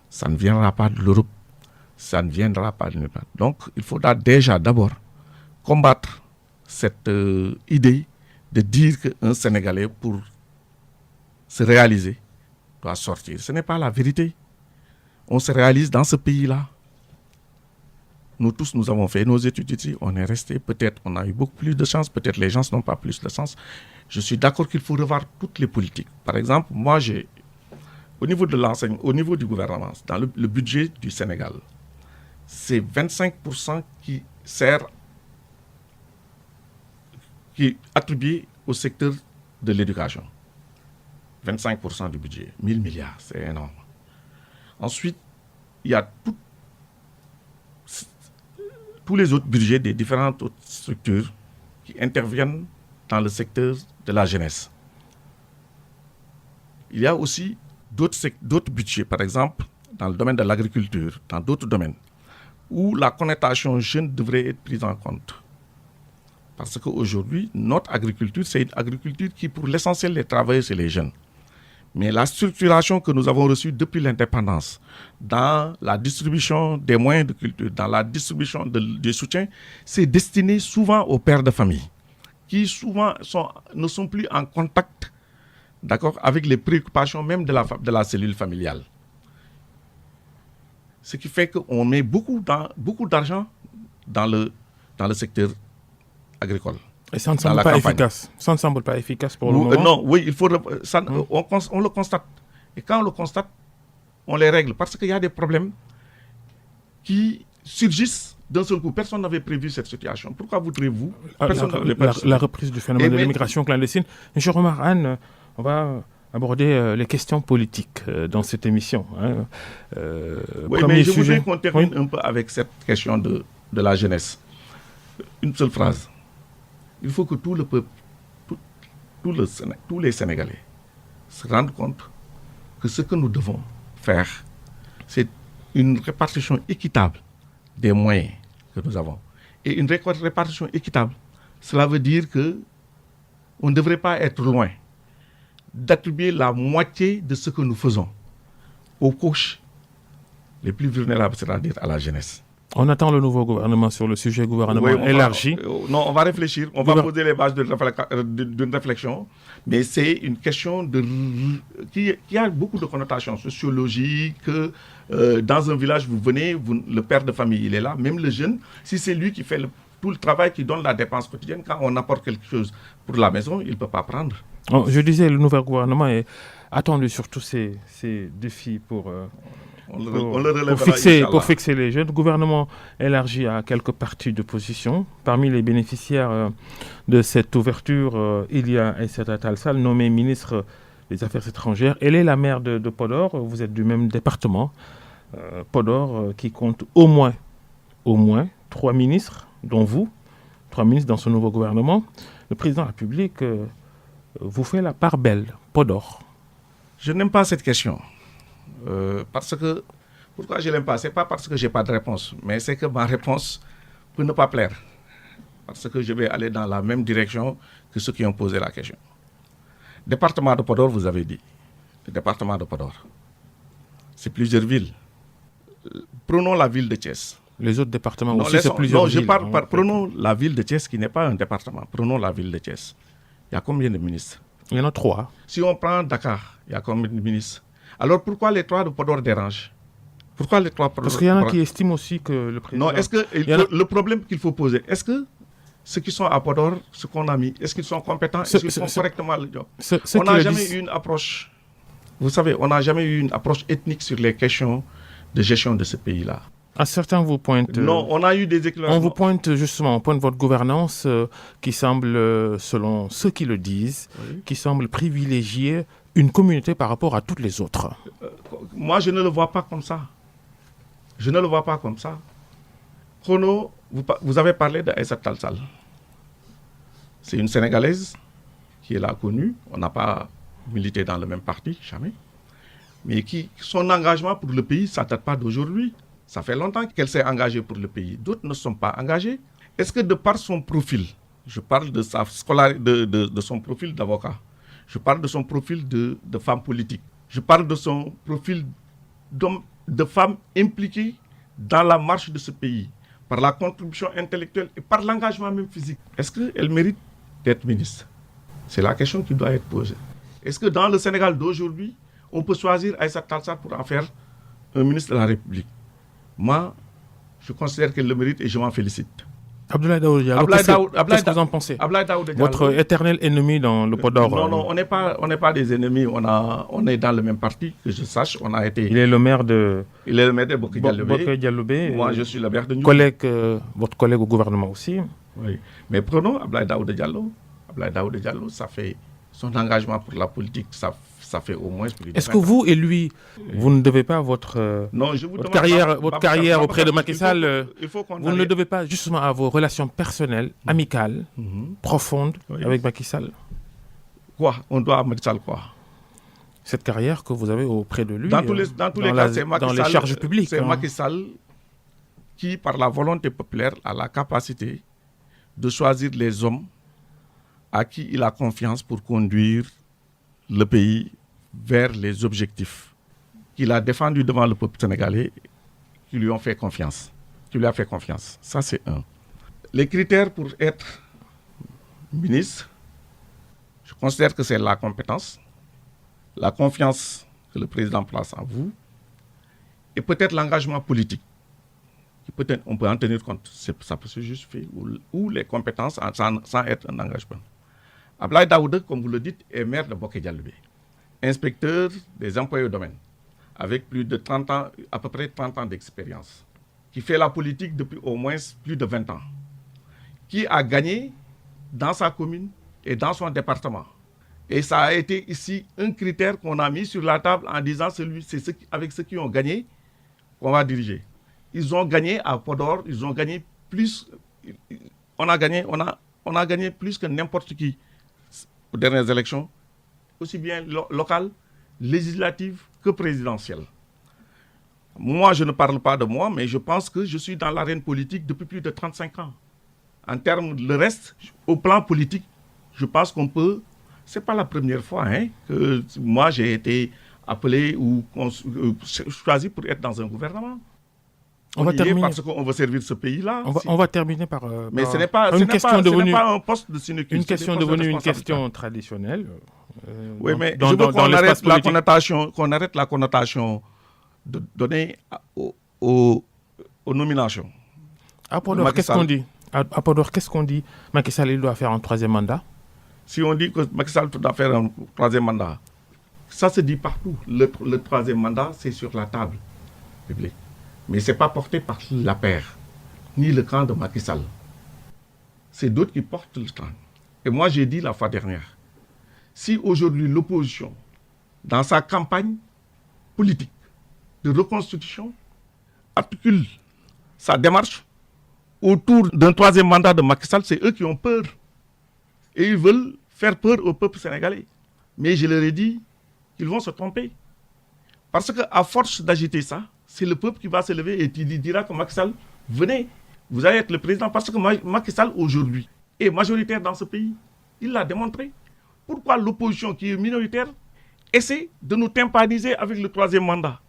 Ça ne viendra pas de l'Europe, ça ne viendra pas de nulle part. Donc, il faudra déjà d'abord combattre cette idée de dire qu'un Sénégalais, pour se réaliser, doit sortir. Ce n'est pas la vérité. On se réalise dans ce pays-là. Nous tous, nous avons fait nos études ici, on est resté, peut-être on a eu beaucoup plus de chance, peut-être les gens n'ont pas plus de chance. Je suis d'accord qu'il faut revoir toutes les politiques. Par exemple, moi, au niveau de l'enseignement, au niveau du gouvernement, dans le budget du Sénégal, c'est 25% qui est attribué au secteur de l'éducation. 25% du budget, 1000 milliards, c'est énorme. Ensuite, il y a tous les autres budgets des différentes autres structures qui interviennent dans le secteur de la jeunesse. Il y a aussi d'autres budgets, par exemple, dans le domaine de l'agriculture, dans d'autres domaines, où la connotation jeune devrait être prise en compte. Parce qu'aujourd'hui, notre agriculture, c'est une agriculture qui, pour l'essentiel, les travailleurs, c'est les jeunes. Mais la structuration que nous avons reçue depuis l'indépendance, dans la distribution des moyens de culture, dans la distribution des soutiens, c'est destiné souvent aux pères de famille, qui souvent ne sont plus en contact, d'accord, avec les préoccupations même de la cellule familiale. Ce qui fait qu'on met beaucoup d'argent dans le secteur agricole. Et ça ne semble pas efficace. Ça ne semble pas efficace pour le moment. Non, oui, il faut on le constate. Et quand on le constate, on les règle. Parce qu'il y a des problèmes qui surgissent d'un seul coup. Personne n'avait prévu cette situation. Pourquoi voudrez-vous la reprise du phénomène de l'immigration clandestine. M. Oumar Anne, on va aborder les questions politiques dans cette émission. Oui, mais je voudrais qu'on termine un peu avec cette question de la jeunesse. Une seule phrase. Il faut que tout le peuple, tous les Sénégalais se rendent compte que ce que nous devons faire, c'est une répartition équitable des moyens que nous avons. Et une répartition équitable, cela veut dire que on ne devrait pas être loin d'attribuer la moitié de ce que nous faisons aux couches les plus vulnérables, c'est-à-dire à la jeunesse. On attend le nouveau gouvernement sur le sujet gouvernement élargi. Non, on va réfléchir, on va poser les bases d'une réflexion, mais c'est une question qui a beaucoup de connotations sociologiques. Dans un village, vous venez, le père de famille, il est là, même le jeune, si c'est lui qui fait tout le travail, qui donne la dépense quotidienne, quand on apporte quelque chose pour la maison, il ne peut pas prendre. Je disais, le nouvel gouvernement est attendu sur tous ces défis pour fixer les jeunes. Le gouvernement élargi à quelques partis de position. Parmi les bénéficiaires de cette ouverture, il y a Aïssata Tall Sall, nommée ministre des Affaires étrangères. Elle est la maire de Podor. Vous êtes du même département. Podor, qui compte au moins 3 ministres, dont vous, 3 ministres dans ce nouveau gouvernement. Le président de la République vous fait la part belle. Podor. Je n'aime pas cette question. Parce que, pourquoi je ne l'aime pas? Ce n'est pas parce que je n'ai pas de réponse, mais c'est que ma réponse peut ne pas plaire. Parce que je vais aller dans la même direction que ceux qui ont posé la question. Département de Podor, vous avez dit. Le département de Podor. C'est plusieurs villes. Prenons la ville de Thiès. Les autres départements aussi, c'est plusieurs villes. Prenons la ville de Thiès qui n'est pas un département. Prenons la ville de Thiès. Il y a combien de ministres? Il y en a 3. Si on prend Dakar, il y a combien de ministres? Alors pourquoi les 3 de Podor dérangent? Pourquoi les 3 Parce qu'il y en a qui estiment aussi que le président... Non, est-ce que le problème qu'il faut poser, est-ce que ceux qui sont à Podor, ce qu'on a mis, est-ce qu'ils sont compétents? Est-ce qu'ils font correctement le job? On n'a jamais eu une approche... Vous savez, on n'a jamais eu une approche ethnique sur les questions de gestion de ce pays-là. À certains vous pointent... Non, on a eu des éclairages. On vous pointe justement, on pointe votre gouvernance qui semble, selon ceux qui le disent, qui semble privilégier une communauté par rapport à toutes les autres. Moi, je ne le vois pas comme ça. Je ne le vois pas comme ça. Chrono, vous avez parlé d'Aïssata Tall Sall. C'est une Sénégalaise qui est là connue. On n'a pas milité dans le même parti, jamais. Mais son engagement pour le pays, ça ne date pas d'aujourd'hui. Ça fait longtemps qu'elle s'est engagée pour le pays. D'autres ne sont pas engagés. Est-ce que de par son profil, je parle de sa de son profil d'avocat, je parle de son profil de femme politique, je parle de son profil de femme impliquée dans la marche de ce pays, par la contribution intellectuelle et par l'engagement même physique. Est-ce qu'elle mérite d'être ministre? C'est la question qui doit être posée. Est-ce que dans le Sénégal d'aujourd'hui, on peut choisir Aïssata Tall Sall pour en faire un ministre de la République? Moi, je considère qu'elle le mérite et je m'en félicite. Abdoulaye Daouda Diallo, qu'est-ce que vous en pensez? Votre éternel ennemi dans le Podor. Non, on n'est pas des ennemis. On est dans le même parti, que je sache. On a été... Il est le maire de... Il est le maire de Boké Dialobé. Moi, je suis le maire de New. Votre collègue au gouvernement aussi. Oui. Mais prenons Abdoulaye Daouda Diallo. Abdoulaye Daouda Diallo, ça fait son engagement pour la politique, ça fait au moins plus de 20 ans. Est-ce que vous et lui, vous ne devez pas votre carrière auprès de Macky Sall, vous ne le devez pas justement à vos relations personnelles, amicales, profondes avec Macky Sall? Quoi? On doit à Macky Sall quoi? Cette carrière que vous avez auprès de lui, dans tous les cas, c'est Macky Sall, les charges publiques. C'est Macky Sall qui, par la volonté populaire, a la capacité de choisir les hommes à qui il a confiance pour conduire le pays vers les objectifs qu'il a défendus devant le peuple sénégalais, qui lui ont fait confiance, qui lui a fait confiance. Ça, c'est un. Les critères pour être ministre, je considère que c'est la compétence, la confiance que le président place en vous, et peut-être l'engagement politique. Peut-être on peut en tenir compte, ça peut se justifier, ou les compétences sans être un engagement. Abdoulaye Daouda, comme vous le dites, est maire de Boké Dialobé, inspecteur des employés au domaine, avec plus de 30 ans, à peu près 30 ans d'expérience, qui fait la politique depuis au moins plus de 20 ans, qui a gagné dans sa commune et dans son département. Et ça a été ici un critère qu'on a mis sur la table en disant avec ceux qui ont gagné qu'on va diriger. Ils ont gagné à Podor, ils ont gagné plus, on a gagné plus que n'importe qui aux dernières élections, aussi bien locales, législatives que présidentielles. Moi, je ne parle pas de moi, mais je pense que je suis dans l'arène politique depuis plus de 35 ans. En termes de le reste, au plan politique, je pense qu'on peut... C'est pas la première fois que moi, j'ai été appelé ou choisi pour être dans un gouvernement. On va terminer parce qu'on veut servir ce pays-là. On va terminer par. Mais ce n'est pas un poste de sinecure. Une question devenue une question traditionnelle. Oui, mais je veux qu'on arrête la connotation donnée aux nominations. À Podor, qu'est-ce qu'on dit? À Podor, qu'est-ce qu'on dit? Macky Sall, il doit faire un troisième mandat. Si on dit que Macky Sall doit faire un troisième mandat, ça se dit partout. Le troisième mandat, c'est sur la table publique. Mais ce n'est pas porté par la paire, ni le camp de Macky Sall. C'est d'autres qui portent le camp. Et moi, j'ai dit la fois dernière, si aujourd'hui l'opposition, dans sa campagne politique de reconstruction, articule sa démarche autour d'un troisième mandat de Macky Sall, c'est eux qui ont peur. Et ils veulent faire peur au peuple sénégalais. Mais je leur ai dit qu'ils vont se tromper. Parce qu'à force d'agiter ça, c'est le peuple qui va se lever et qui dira que Macky Sall, venez, vous allez être le président. Parce que Macky Sall, aujourd'hui, est majoritaire dans ce pays. Il l'a démontré. Pourquoi l'opposition, qui est minoritaire, essaie de nous tympaniser avec le troisième mandat,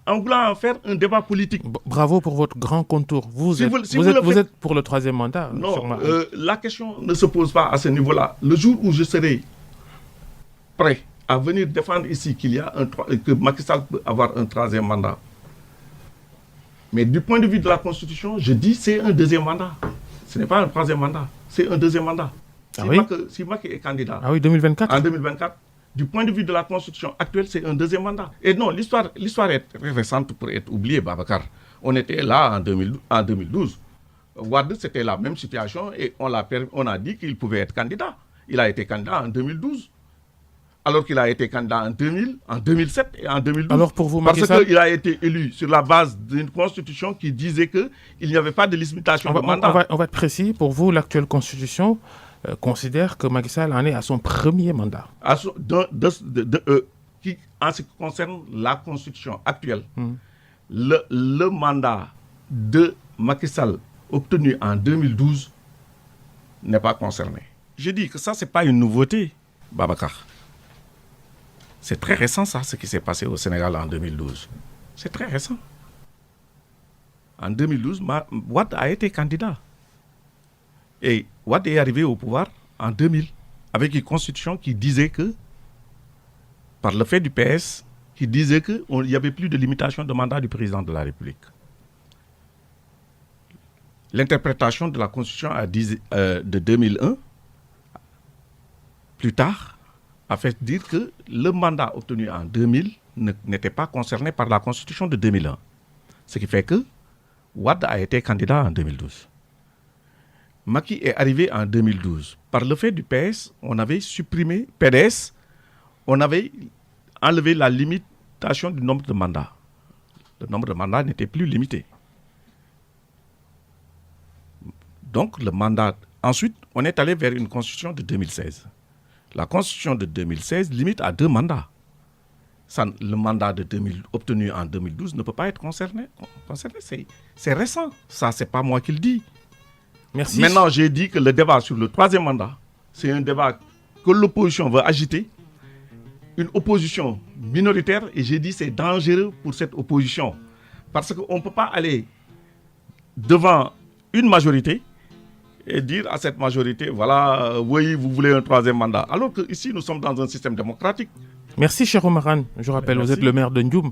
en voulant en faire un débat politique? Bravo pour votre grand contour. Vous êtes pour le troisième mandat? Non, la question ne se pose pas à ce niveau-là. Le jour où je serai prêt à venir défendre ici que Macky Sall peut avoir un troisième mandat, mais du point de vue de la Constitution, je dis c'est un deuxième mandat. Ce n'est pas un troisième mandat, c'est un deuxième mandat. Si Macky est candidat 2024. En 2024, du point de vue de la Constitution actuelle, c'est un deuxième mandat. Et non, l'histoire est très récente pour être oubliée, Babacar. On était là en 2012. Wade, c'était la même situation et on a dit qu'il pouvait être candidat. Il a été candidat en 2012. Alors qu'il a été candidat en 2000, en 2007 et en 2012. Alors pour vous, Macky Sall... Parce qu'il a été élu sur la base d'une constitution qui disait qu'il n'y avait pas de limitation de mandat. On va être précis. Pour vous, l'actuelle constitution considère que Macky Sall en est à son premier mandat. En ce qui concerne la constitution actuelle, le mandat de Macky Sall obtenu en 2012 n'est pas concerné. Je dis que ça, ce n'est pas une nouveauté, Babacar. C'est très récent, ça, ce qui s'est passé au Sénégal en 2012. C'est très récent. En 2012, Wade a été candidat. Et Wade est arrivé au pouvoir en 2000, avec une constitution qui disait que, par le fait du PS, qui disait qu'il n'y avait plus de limitation de mandat du président de la République. L'interprétation de la constitution de 2001, plus tard, a fait dire que le mandat obtenu en 2000 n'était pas concerné par la constitution de 2001. Ce qui fait que Wade a été candidat en 2012. Macky est arrivé en 2012. Par le fait du PS, on avait supprimé, PDS, on avait enlevé la limitation du nombre de mandats. Le nombre de mandats n'était plus limité. Donc le mandat... Ensuite, on est allé vers une constitution de 2016. La constitution de 2016 limite à 2 mandats. Le mandat obtenu en 2012 ne peut pas être concerné. C'est récent. Ça, ce n'est pas moi qui le dis. Merci. Maintenant, j'ai dit que le débat sur le troisième mandat, c'est un débat que l'opposition veut agiter. Une opposition minoritaire. Et j'ai dit que c'est dangereux pour cette opposition. Parce qu'on ne peut pas aller devant une majorité et dire à cette majorité, voilà, oui, vous voulez un troisième mandat. Alors qu'ici, nous sommes dans un système démocratique. Merci, cher Oumar Anne. Je rappelle, vous êtes le maire de Ndioum,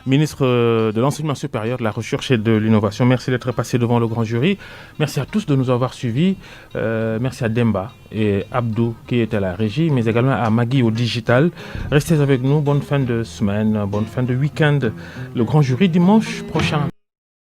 ministre de l'Enseignement supérieur, de la Recherche et de l'Innovation. Merci d'être passé devant le grand jury. Merci à tous de nous avoir suivis. Merci à Demba et Abdou qui étaient à la régie, mais également à Magui au digital. Restez avec nous. Bonne fin de semaine, bonne fin de week-end. Le grand jury dimanche prochain.